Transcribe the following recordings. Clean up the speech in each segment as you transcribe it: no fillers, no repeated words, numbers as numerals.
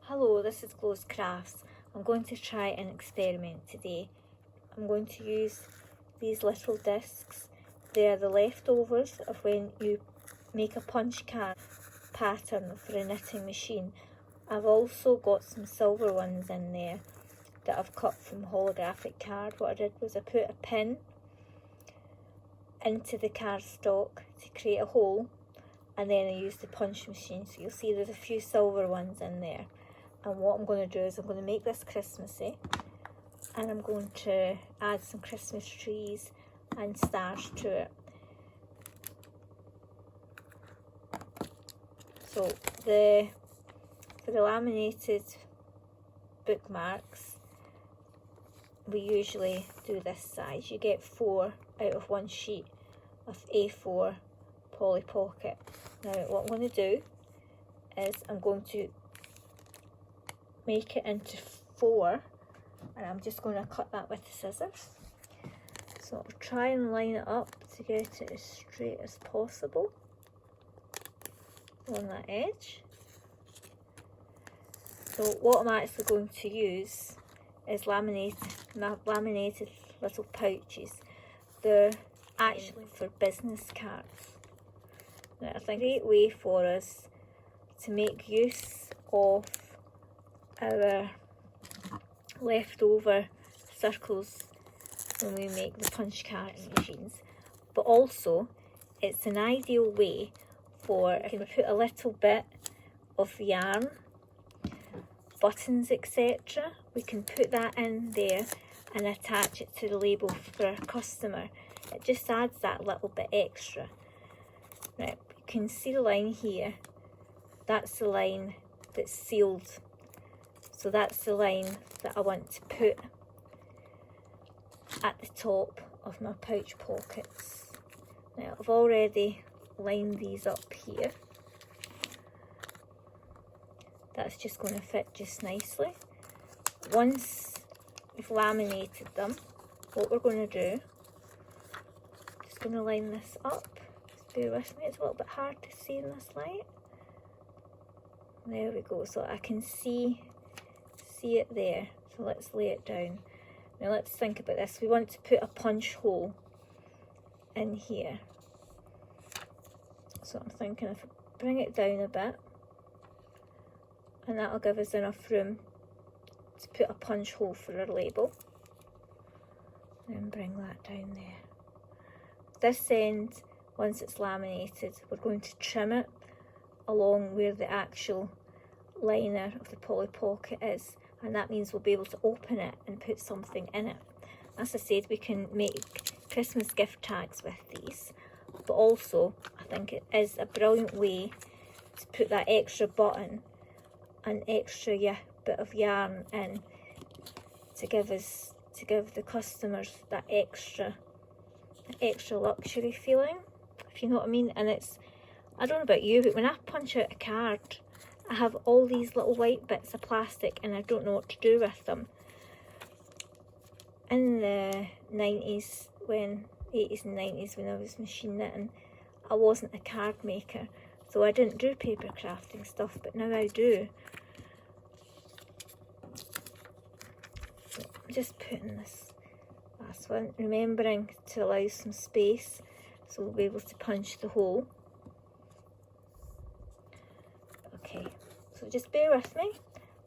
Hello, this is Glows Crafts. I'm going to try an experiment today. I'm going to use these little discs. They are the leftovers of when you make a punch card pattern for a knitting machine. I've also got some silver ones in there that I've cut from holographic card. What I did was I put a pin into the cardstock to create a hole, and then I used the punch machine. So you'll see there's a few silver ones in there. And what I'm going to do is I'm going to make this Christmassy, and I'm going to add some Christmas trees and stars to it. So for the laminated bookmarks, we usually do this size. You get 4 out of 1 sheet of A4 poly pocket. Now what I'm going to do is I'm going to make it into 4, and I'm just going to cut that with the scissors. So I'll try and line it up to get it as straight as possible on that edge. So what I'm actually going to use is laminated little pouches. They're actually for business cards. Now I think a great way for us to make use of our leftover circles when we make the punch card machines, but also it's an ideal way for, I can put a little bit of yarn, buttons, etc. We can put that in there and attach it to the label for our customer. It just adds that little bit extra. Now you can see the line here, that's the line that's sealed. So that's the line that I want to put at the top of my pouch pockets. Now I've already lined these up here. That's just going to fit just nicely. Once we've laminated them, what we're going to do, just going to line this up. Just bear with me, it's a little bit hard to see in this light. There we go, so I can see it there. So let's lay it down. Now let's think about this. We want to put a punch hole in here. So I'm thinking if I bring it down a bit, and that'll give us enough room to put a punch hole for our label. Then bring that down there. This end, once it's laminated, we're going to trim it along where the actual liner of the poly pocket is, and that means we'll be able to open it and put something in it. As I said, we can make Christmas gift tags with these, but also I think it is a brilliant way to put that extra button and extra bit of yarn in to give the customers that extra luxury feeling, if you know what I mean. And it's, I don't know about you, but when I punch out a card, I have all these little white bits of plastic and I don't know what to do with them. In the 80s and 90s when I was machine knitting, I wasn't a card maker, so I didn't do paper crafting stuff, but now I do. So I'm just putting this last one, remembering to allow some space so we'll be able to punch the hole. Okay, so just bear with me,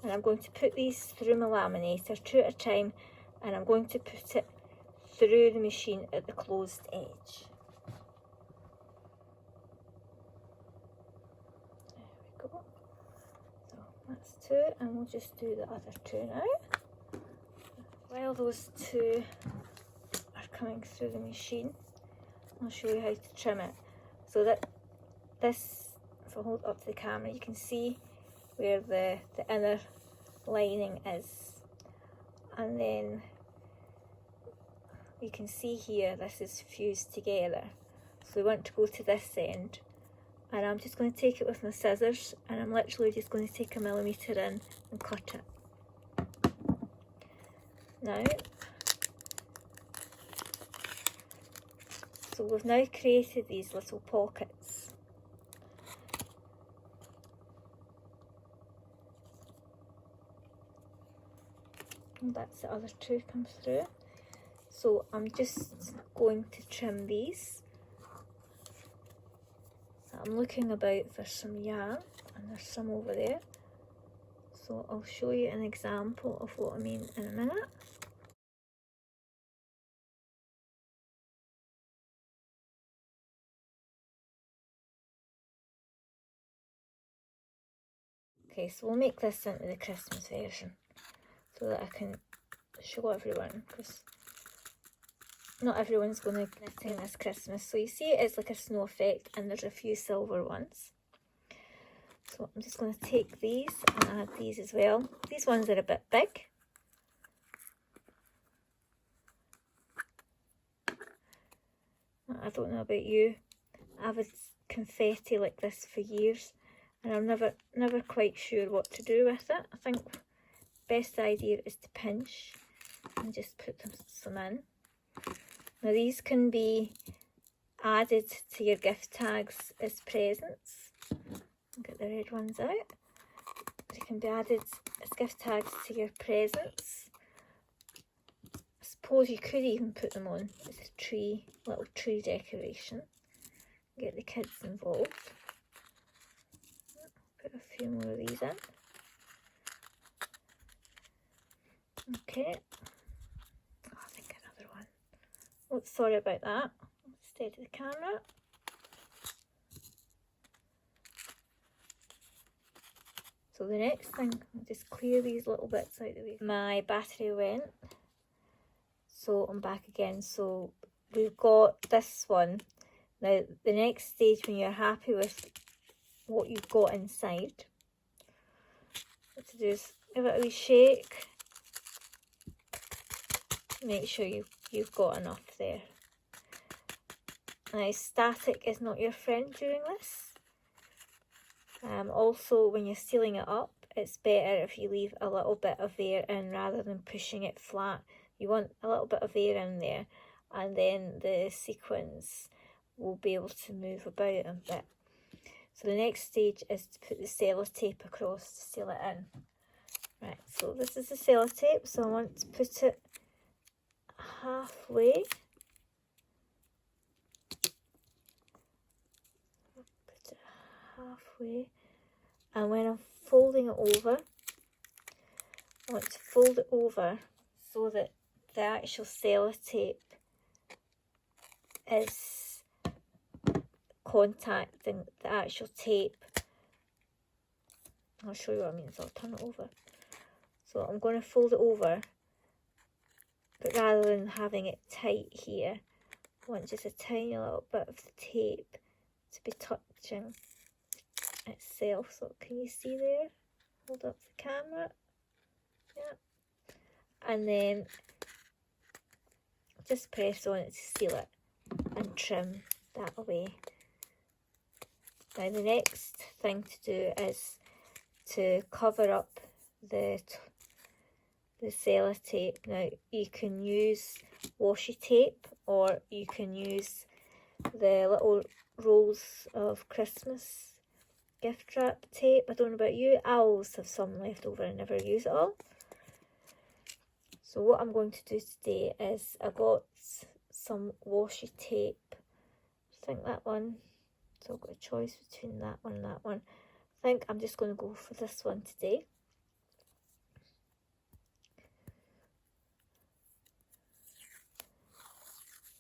and I'm going to put these through my laminator 2 at a time, and I'm going to put it through the machine at the closed edge. There we go. So that's 2, and we'll just do the other 2 now. While those 2 are coming through the machine, I'll show you how to trim it. So that this, if I hold up to the camera, you can see where the inner lining is, and then you can see here this is fused together. So we want to go to this end, and I'm just going to take it with my scissors, and I'm literally just going to take a millimetre in and cut it. Now, so we've now created these little pockets. And that's the other two come through. So I'm just going to trim these. So I'm looking about for some yarn, and there's some over there. So I'll show you an example of what I mean in a minute. Okay, so we'll make this into the Christmas version so that I can show everyone, because not everyone's going to knit this Christmas. So you see it's like a snow effect, and there's a few silver ones. So I'm just going to take these and add these as well. These ones are a bit big. I don't know about you. I've had confetti like this for years, and I'm never quite sure what to do with it. I think best idea is to pinch and just put some in. Now these can be added to your gift tags as presents. I'll get the red ones out. They can be added as gift tags to your presents. I suppose you could even put them on as a tree, little tree decoration. Get the kids involved. Put a few more of these in. Okay. Oh, I think another one. Oh, sorry about that. Steady the camera. So the next thing, I'll just clear these little bits out of the way. My battery went, so I'm back again. So we've got this one. Now the next stage, when you're happy with what you've got inside, what to do is give it a wee shake. Make sure you've got enough there. Now static is not your friend during this. Also, when you're sealing it up, it's better if you leave a little bit of air in rather than pushing it flat. You want a little bit of air in there, and then the sequins will be able to move about a bit. So the next stage is to put the sellotape across to seal it in. Right, so this is the sellotape, so I want to put it halfway. Put it halfway. And when I'm folding it over, I want to fold it over so that the actual sellotape is contacting the actual tape. I'll show you what I mean, so I'll turn it over. So I'm going to fold it over, but rather than having it tight here, I want just a tiny little bit of the tape to be touching itself. So can you see there? Hold up the camera. Yeah. And then just press on it to seal it and trim that away. Now the next thing to do is to cover up the sellotape. Now you can use washi tape, or you can use the little rolls of Christmas gift wrap tape. I don't know about you, I always have some left over and never use it all. So what I'm going to do today is I got some washi tape. I think that one. So I've got a choice between that one and that one. I think I'm just going to go for this one today.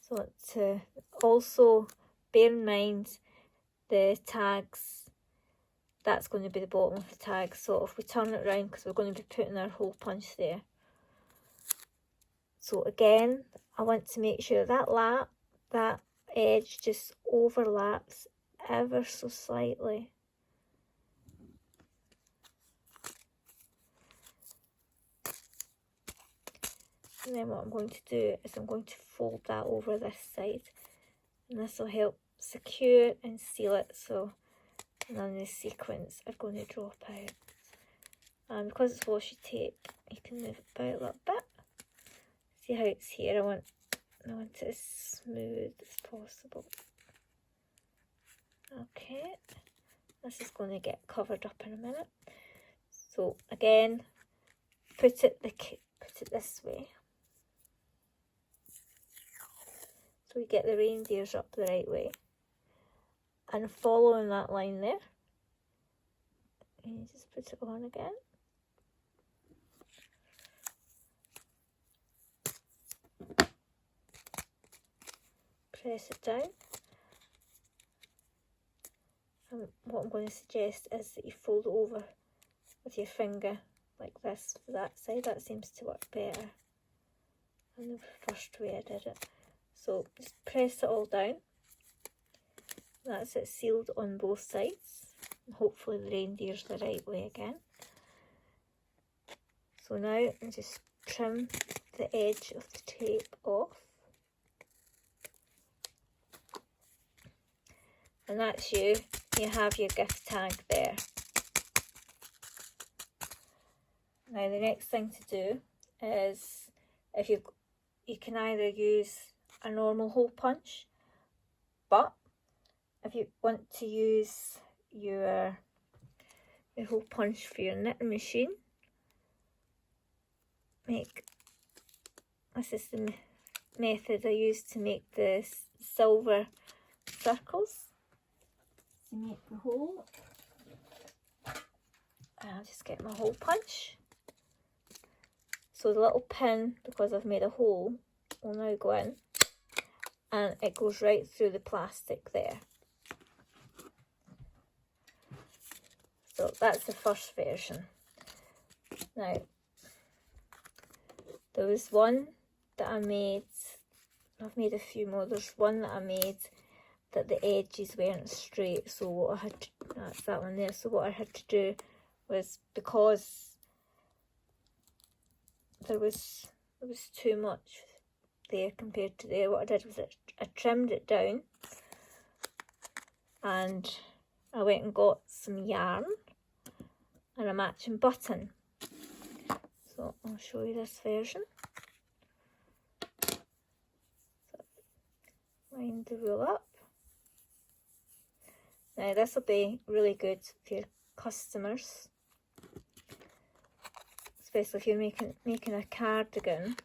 So to also bear in mind the tags, that's going to be the bottom of the tag. So if we turn it around, because we're going to be putting our hole punch there. So again, I want to make sure that edge just overlaps ever so slightly. And then what I'm going to do is I'm going to fold that over this side, and this will help secure and seal it so none of the sequins are going to drop out. And because it's washi tape, you can move it about a little bit. See how it's here? I want it as smooth as possible. Okay, this is going to get covered up in a minute. So again, put it it this way. So we get the reindeers up the right way. And following that line there, and you just put it on again. Press it down. And what I'm going to suggest is that you fold it over with your finger like this for that side. That seems to work better than the first way I did it. So just press it all down. That's it sealed on both sides. And hopefully the reindeer's the right way again. So now I just trim the edge of the tape off. And that's you. You have your gift tag there. Now the next thing to do is, if you can either use a normal hole punch, but if you want to use your hole punch for your knitting machine, this is the method I use to make the silver circles. To make the hole, I'll just get my hole punch. So the little pin, because I've made a hole, will now go in, and it goes right through the plastic there. So that's the first version. Now, there was one that I made, I've made a few more, there's one that I made that the edges weren't straight, so what I had to, that's that one there, so what I had to do was, because there was too much there compared to there, what I did was I trimmed it down, and I went and got some yarn and a matching button. So I'll show you this version. So, wind the wool up. Now this will be really good for your customers, especially if you're making a cardigan.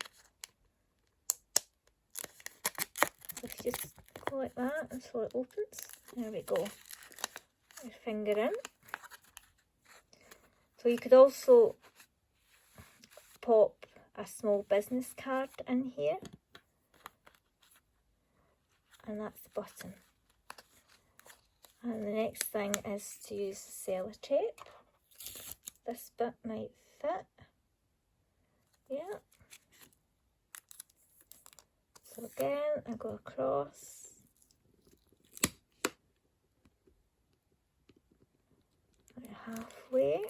So if you just go like that until it opens, there we go. Your finger in. So you could also pop a small business card in here, and that's the button. And the next thing is to use sellotape. This bit might fit. Yeah. So again, I go across. Halfway.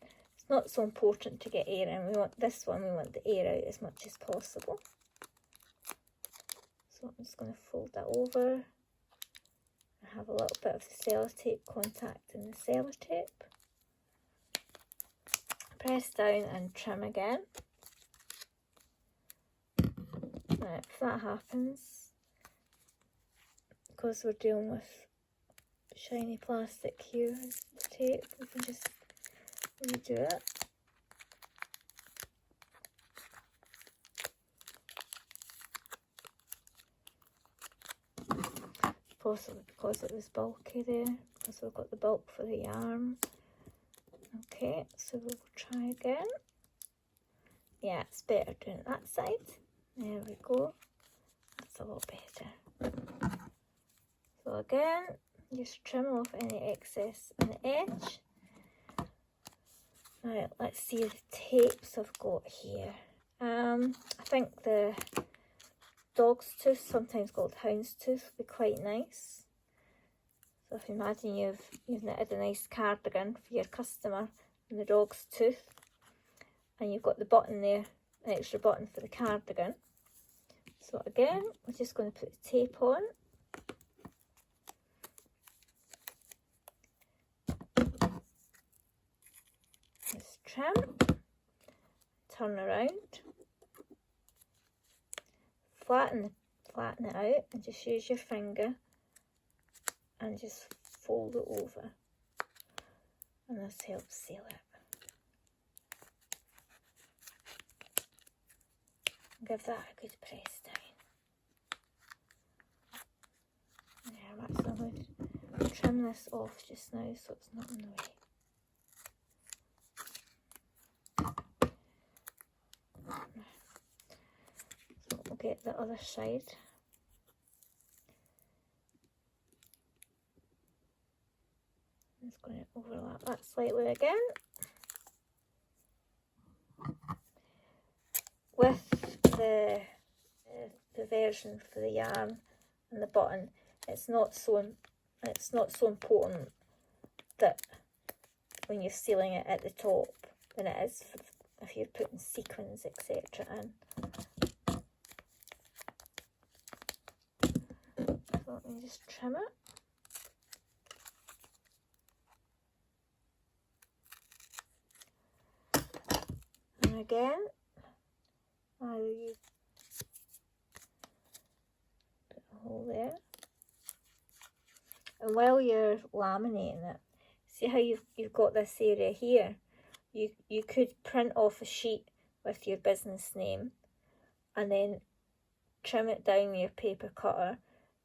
It's not so important to get air in. We want this one, we want the air out as much as possible. So I'm just going to fold that over. I have a little bit of the sellotape contact in the sellotape. Press down and trim again. Now, if that happens, because we're dealing with shiny plastic here, the tape, we can just redo it. Possibly because it was bulky there, because we've got the bulk for the yarn. Okay, so we'll try again. Yeah, it's better doing it that side. There we go. That's a lot better. So again, just trim off any excess on the edge. Now let's see the tapes I've got here. I think the dog's tooth, sometimes called hound's tooth, would be quite nice. So if you imagine you've knitted a nice cardigan for your customer and the dog's tooth, and you've got the button there, an extra button for the cardigan. So again, we're just going to put the tape on. Just trim, turn around, flatten it out, and just use your finger and just fold it over, and this helps seal it. give that a good press down. There, I'm actually going to trim this off just now so it's not in the way. So we'll get the other side. I'm just going to overlap that slightly again. With the version for the yarn and the button, it's not so important that when you're sealing it at the top than it is if you're putting sequins, etc. in. So let me just trim it. And again, I'll use a hole there. And while you're laminating it, see how you've got this area here? You could print off a sheet with your business name and then trim it down with your paper cutter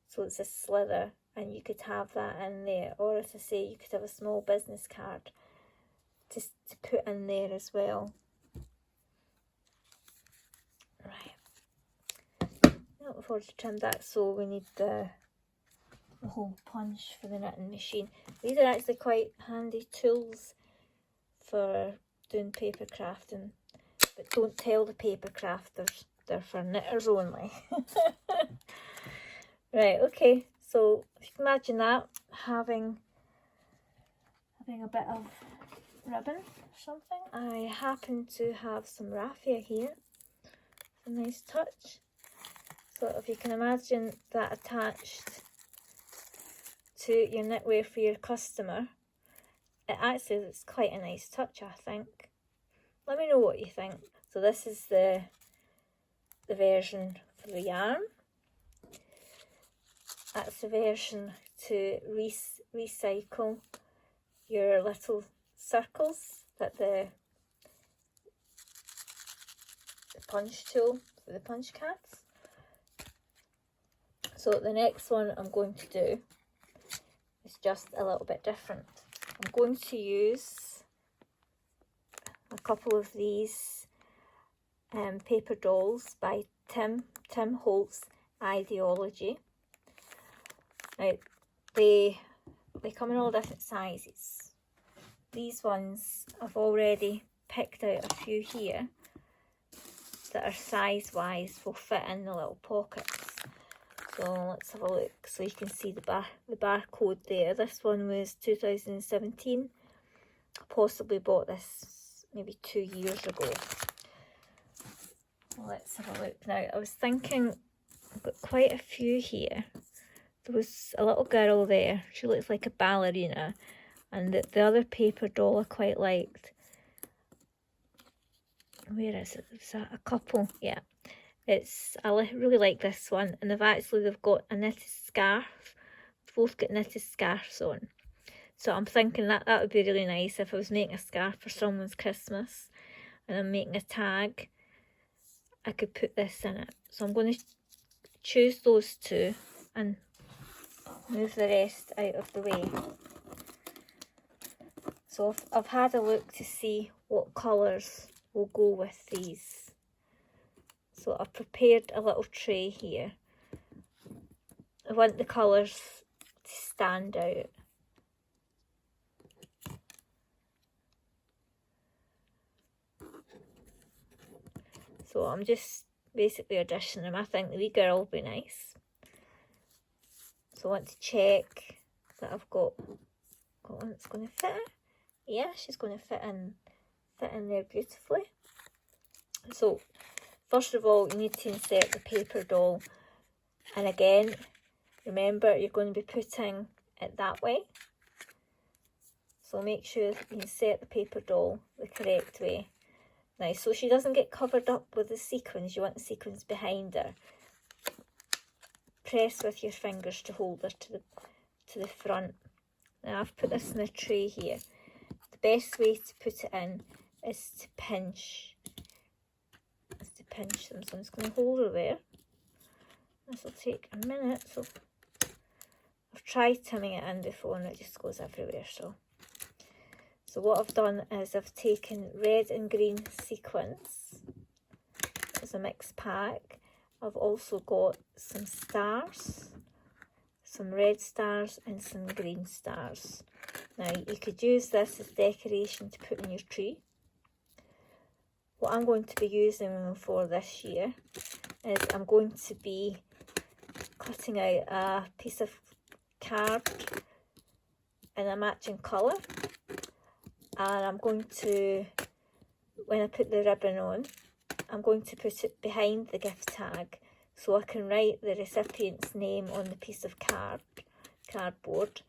so it's a slither, and you could have that in there. Or as I say, you could have a small business card just to put in there as well. Right. Now we've already trimmed that, so we need the hole punch for the knitting machine. These are actually quite handy tools for doing paper crafting, but don't tell the paper crafters, they're for knitters only. Right, okay, so if you can imagine that, having a bit of ribbon or something. I happen to have some raffia here. It's a nice touch. So if you can imagine that attached to your knitwear for your customer, it actually looks quite a nice touch, I think. Let me know what you think. So this is the version for the yarn. That's the version to recycle your little circles that the punch tool for the punch cards. So the next one I'm going to do is just a little bit different. I'm going to use a couple of these paper dolls by Tim Holtz Ideology. Now they come in all different sizes. These ones I've already picked out a few here that are size wise, will fit in the little pockets. So let's have a look so you can see the barcode there. This one was 2017. I possibly bought this maybe 2 years ago. Let's have a look now. I was thinking, I've got quite a few here. There was a little girl there. She looks like a ballerina. And the other paper doll I quite liked. Where is it? Is that a couple? Yeah. I really like this one. And they've got a knitted scarf. Both got knitted scarves on. So I'm thinking that would be really nice if I was making a scarf for someone's Christmas. And I'm making a tag. I could put this in it. So I'm going to choose those two and move the rest out of the way. So I've had a look to see what colours will go with these. So I've prepared a little tray here. I want the colours to stand out. So I'm just basically auditioning them. I think the wee girl will be nice. So I want to check that I've got one that's going to fit her. Yeah, she's going to fit in there beautifully. So first of all, you need to insert the paper doll. And again, remember you're going to be putting it that way. So make sure you insert the paper doll the correct way. Now, so she doesn't get covered up with the sequins. You want the sequins behind her. Press with your fingers to hold her to the front. Now I've put this in a tray here. The best way to put it in is to pinch pinch them. So I'm just going to hold her there. This will take a minute. So I've tried trimming it in before and it just goes everywhere. So what I've done is I've taken red and green sequins. It's a mixed pack. I've also got some stars, some red stars and some green stars. Now you could use this as decoration to put in your tree. What I'm going to be using them for this year is I'm going to be cutting out a piece of card in a matching colour, and I'm going to, when I put the ribbon on, I'm going to put it behind the gift tag so I can write the recipient's name on the piece of cardboard,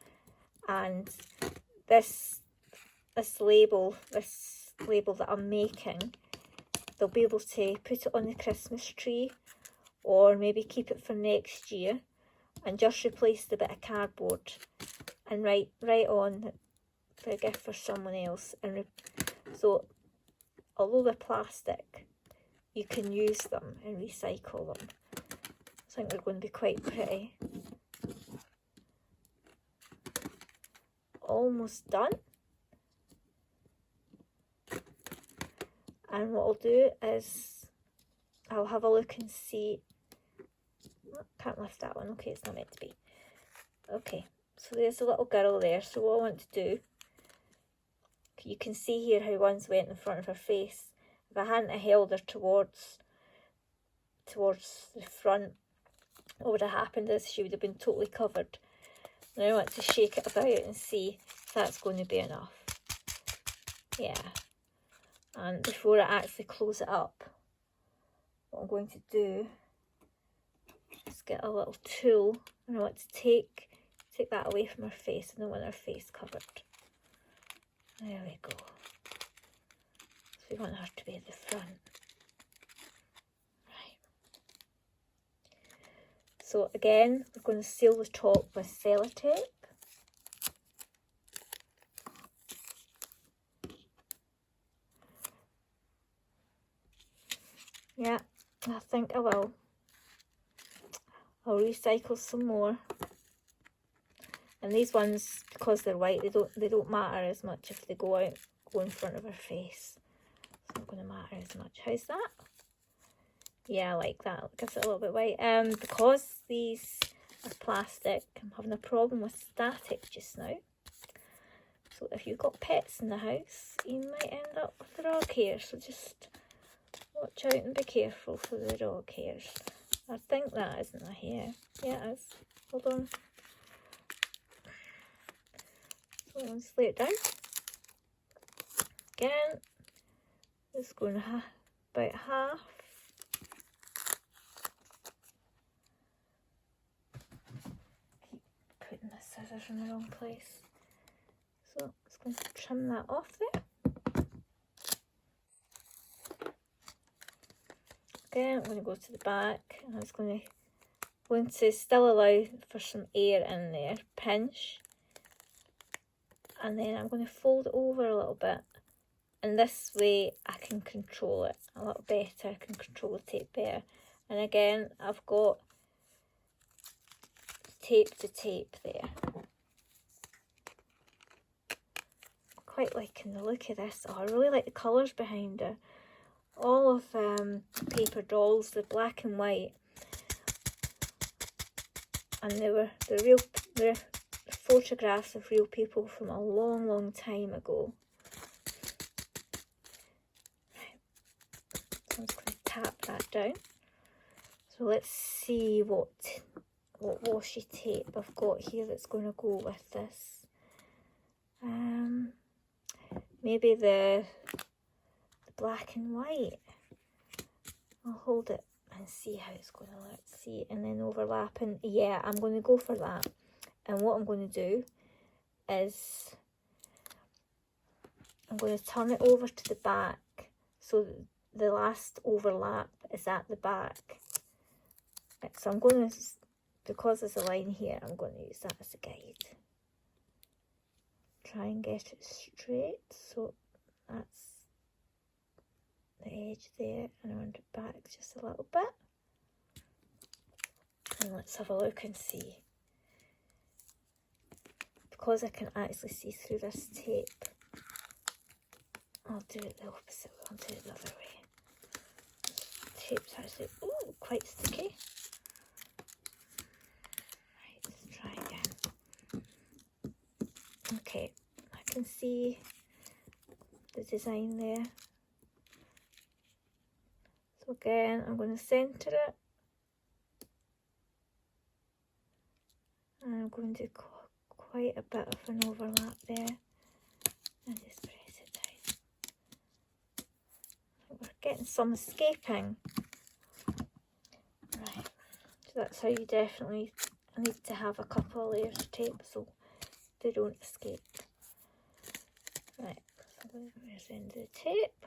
and this label that I'm making, they'll be able to put it on the Christmas tree or maybe keep it for next year and just replace the bit of cardboard and write on the gift for someone else. And so although they're plastic, you can use them and recycle them. I think they're going to be quite pretty. Almost done. And what I'll do is I'll have a look and see. Can't lift that one. Okay, it's not meant to be. Okay, so there's a little girl there. So what I want to do, you can see here how one's went in front of her face. If I hadn't held her towards the front, what would have happened is she would have been totally covered. Now I want to shake it about and see if that's going to be enough. Yeah. And before I actually close it up, what I'm going to do is get a little tool, and I want to take that away from her face. I don't want her face covered. There we go. So we want her to be at the front. Right. So again, we're going to seal the top with sellotape. Yeah, I think I will. I'll recycle some more. And these ones, because they're white, they don't matter as much if they go in front of her face. It's not going to matter as much. How's that? Yeah, I like that. It gives it a little bit white. Because these are plastic, I'm having a problem with static just now. So if you've got pets in the house, you might end up with the dog hair. So just watch out and be careful for the dog hairs. I think that isn't a hair. Yeah, it is. Hold on. So I'll just lay it down. Again, just going about half. Keep putting the scissors in the wrong place. So I'm just going to trim that off there. Again, I'm going to go to the back, and I'm just going to still allow for some air in there, pinch, and then I'm going to fold it over a little bit, and this way I can control it a little better, I can control the tape better. And again, I've got tape to tape there. Quite liking the look of this. Oh, I really like the colours behind it. All of Paper Dolls, the black and white, and they're photographs of real people from a long time ago. Right. So I'm just going to tap that down. So let's see what washi tape I've got here that's going to go with this. Maybe the black and white. I'll hold it and see how it's going to look. See, and then overlapping. Yeah, I'm going to go for that. And what I'm going to do is I'm going to turn it over to the back so the last overlap is at the back. Right, so I'm going to, because there's a line here, I'm going to use that as a guide. Try and get it straight. So that's, there edge there and around it back just a little bit. And let's have a look and see. Because I can actually see through this tape, I'll do it the opposite way. I'll do it the other way. Tape's actually quite sticky. Right, let's try again. Okay, I can see the design there. So again, I'm going to centre it. And I'm going to do quite a bit of an overlap there. And just press it down. So we're getting some escaping. Right, so that's how you definitely need to have a couple of layers of tape so they don't escape. Right, so there's the end of the tape.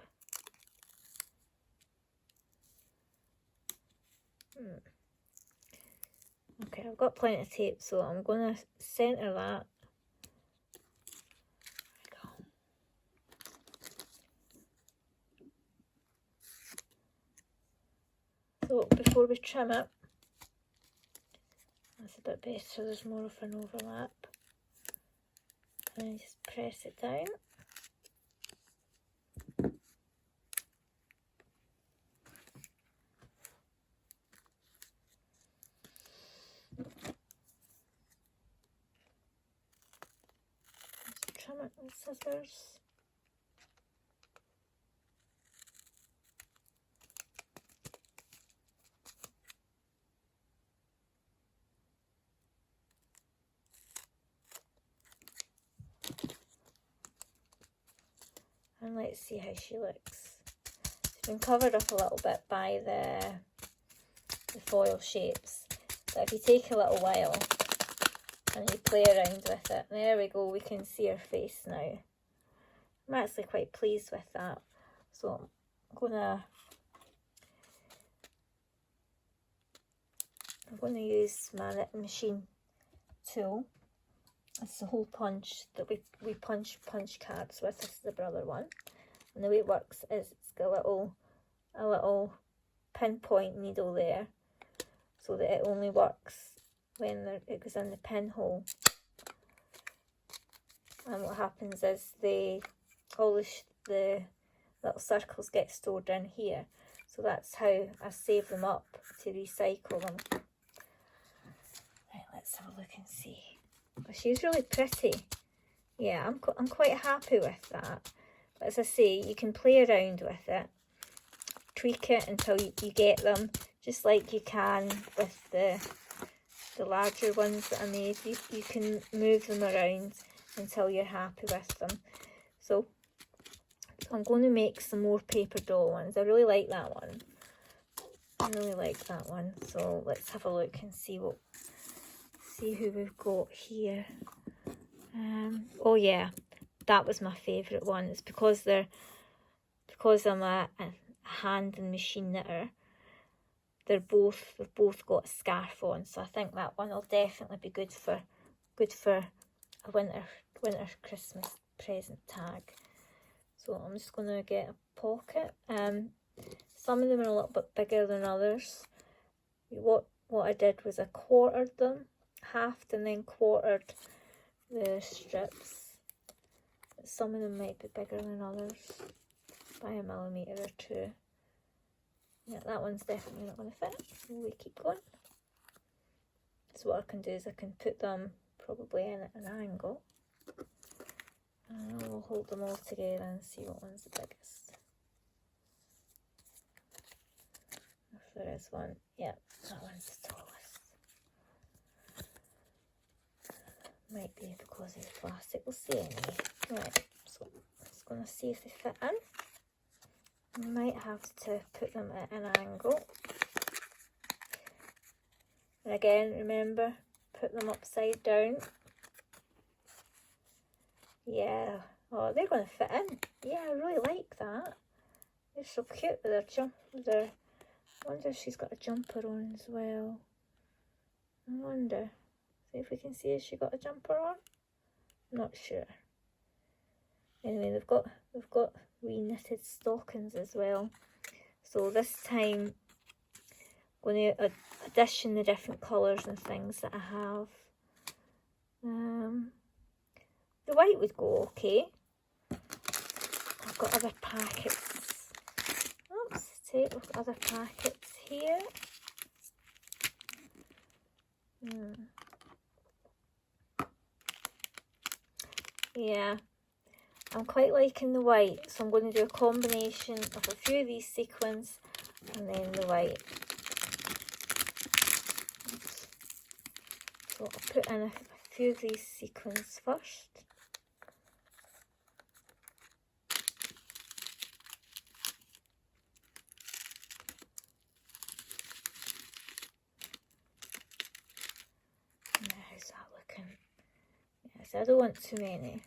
Okay, I've got plenty of tape, so I'm going to centre that. So before we trim it, that's a bit better, there's more of an overlap. And then just press it down. Just trim it with scissors. And let's see how she looks. She's been covered up a little bit by the foil shapes. But if you take a little while and you play around with it, there we go, we can see her face now. I'm actually quite pleased with that. So I'm gonna use my knitting machine tool. It's the hole punch that we punch cards with. This is the brother one. And the way it works is it's got a little pinpoint needle there, so that it only works when it goes in the pinhole. And what happens is all the little circles get stored in here. So that's how I save them up to recycle them. Right, let's have a look and see. She's really pretty. Yeah, I'm quite happy with that. But as I say, you can play around with it, tweak it until you get them, just like you can with the larger ones that I made. You can move them around until you're happy with them. So I'm going to make some more paper doll ones. I really like that one. I really like that one. So let's have a look and see who we've got here. Oh yeah, that was my favourite one. It's because I'm a hand and machine knitter. They've both got a scarf on, so I think that one will definitely be good for a winter Christmas present tag. So I'm just going to get a pocket. Some of them are a little bit bigger than others. What I did was I quartered them, halved and then quartered the strips. Some of them might be bigger than others by a millimetre or two. Yeah, that one's definitely not going to fit. We keep going. So what I can do is I can put them probably in at an angle. And we'll hold them all together and see what one's the biggest. If there is one, yeah, that one's the tallest. Might be because it's plastic, we'll see anyway. Right, so I'm just going to see if they fit in. You might have to put them at an angle. And again, remember, put them upside down. Yeah, oh, they're going to fit in. Yeah, I really like that. They're so cute with their I wonder if she's got a jumper on as well. I wonder. See if we can see if she got a jumper on. Not sure. Anyway, they've got wee knitted stockings as well. So this time I'm going to addition the different colours and things that I have. The white would go okay. I've got other packets. Oops, take other packets here. Yeah, I'm quite liking the white, so I'm going to do a combination of a few of these sequins and then the white. So I'll put in a few of these sequins first. Now, how's that looking? Yes, I don't want too many.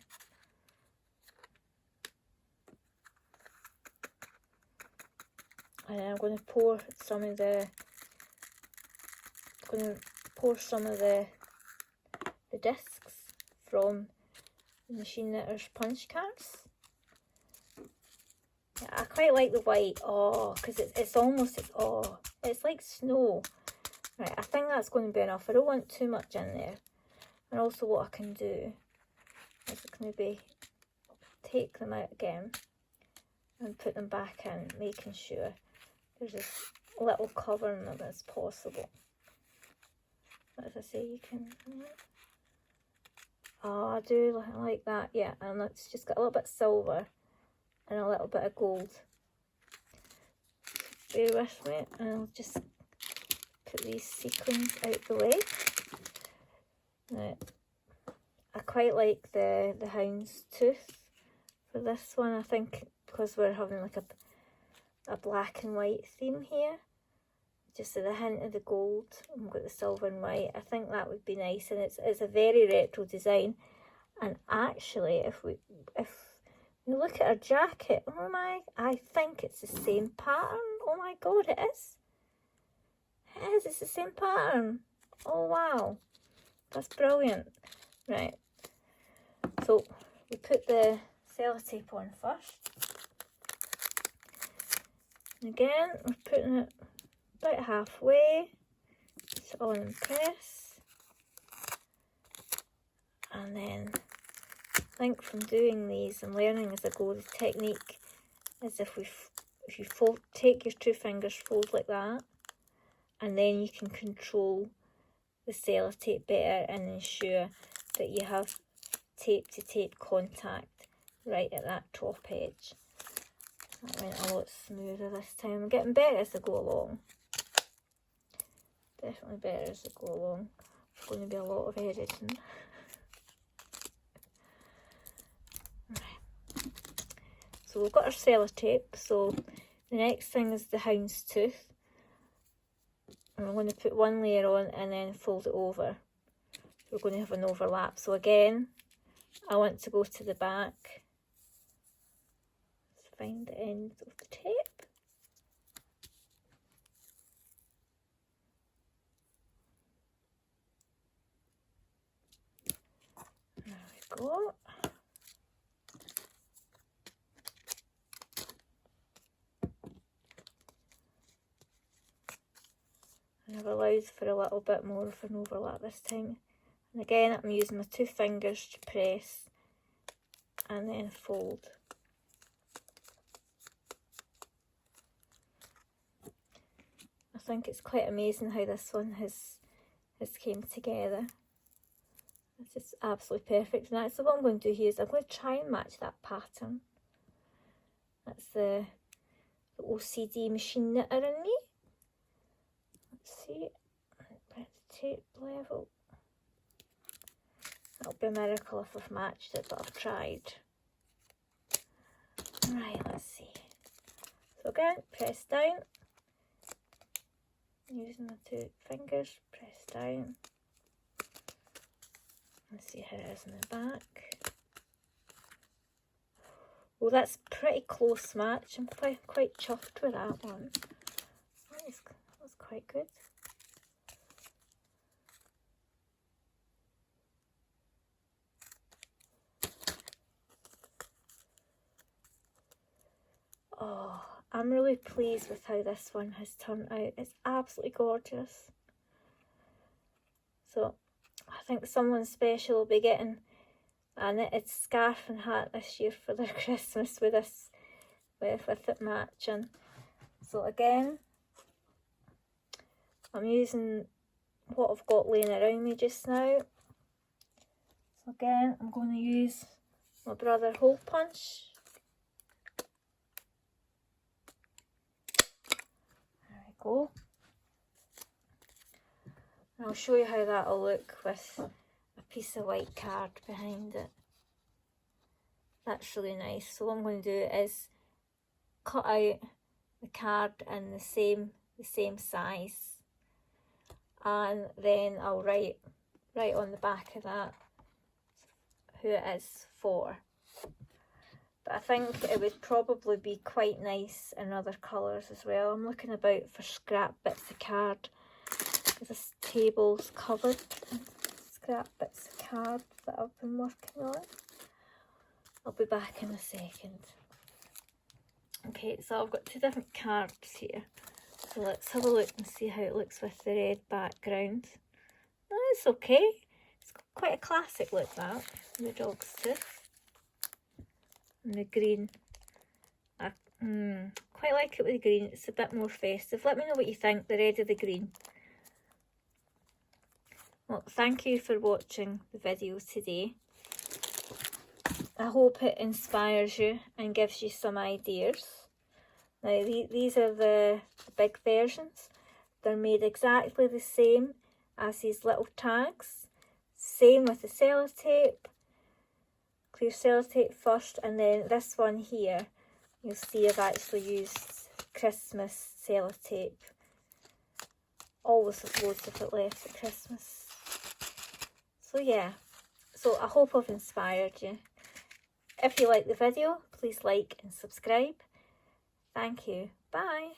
And then I'm going to pour some of the discs from the machine knitter's punch cards. Yeah, I quite like the white, because it's like snow. Right, I think that's going to be enough. I don't want too much in there. And also what I can do is I can maybe take them out again and put them back in, making sure there's as little covering them as possible. As I say, you can. Oh, I do like that. Yeah, and it's just got a little bit of silver and a little bit of gold. Bear with me, and I'll just put these sequins out the way. Now, I quite like the hound's tooth for this one. I think because we're having like a black and white theme here, just with a hint of the gold, and we've got the silver and white. I think that would be nice, and it's a very retro design. And actually, if you look at our jacket, oh my, I think it's the same pattern. Oh my god, it is. It is, it's the same pattern. Oh wow, that's brilliant. Right, so we put the sellotape on first. And again, we're putting it about halfway. It's on and press. And then I think from doing these and learning as I go, the technique is if you take your two fingers, fold like that, and then you can control the sellotape better and ensure that you have tape to tape contact right at that top edge. That went a lot smoother this time. I'm getting better as I go along. Definitely better as I go along. It's going to be a lot of editing. Right. So we've got our sellotape. So the next thing is the hound's tooth. And I'm going to put one layer on and then fold it over. We're going to have an overlap. So again, I want to go to the back. Let's find the end of the tape. There we go. And I've allowed for a little bit more of an overlap this time. And again, I'm using my two fingers to press and then fold. I think it's quite amazing how this one has came together. It's just absolutely perfect. And so what I'm going to do here is I'm going to try and match that pattern. That's the OCD machine knitter in me. Let's see, put the tape level. That'll be a miracle if I've matched it, but I've tried. Right, let's see. So again, press down. Using my two fingers, press down. Let's see how it is in the back. Well, that's pretty close match. I'm quite chuffed with that one. That was quite good. Oh, I'm really pleased with how this one has turned out. It's absolutely gorgeous. So I think someone special will be getting a knitted scarf and hat this year for their Christmas with this, with it matching. So again, I'm using what I've got laying around me just now. So again, I'm going to use my brother hole punch. There we go. And I'll show you how that'll look with a piece of white card behind it. That's really nice. So what I'm going to do is cut out the card in the same size, and then I'll write on the back of that who it is for. But I think it would probably be quite nice in other colours as well. I'm looking about for scrap bits of card. This table's covered in scrap bits of card that I've been working on. I'll be back in a second. Okay, so I've got two different cards here. So let's have a look and see how it looks with the red background. No, it's okay. It's got quite a classic look, that. The dog's tooth. And the green. I quite like it with the green. It's a bit more festive. Let me know what you think, the red or the green. Well, thank you for watching the video today. I hope it inspires you and gives you some ideas. Now these are the big versions. They're made exactly the same as these little tags. Same with the sellotape. Clear sellotape first, and then this one here, you'll see I've actually used Christmas sellotape. Always have loads of it left at Christmas. So yeah, so I hope I've inspired you. If you like the video, please like and subscribe. Thank you. Bye.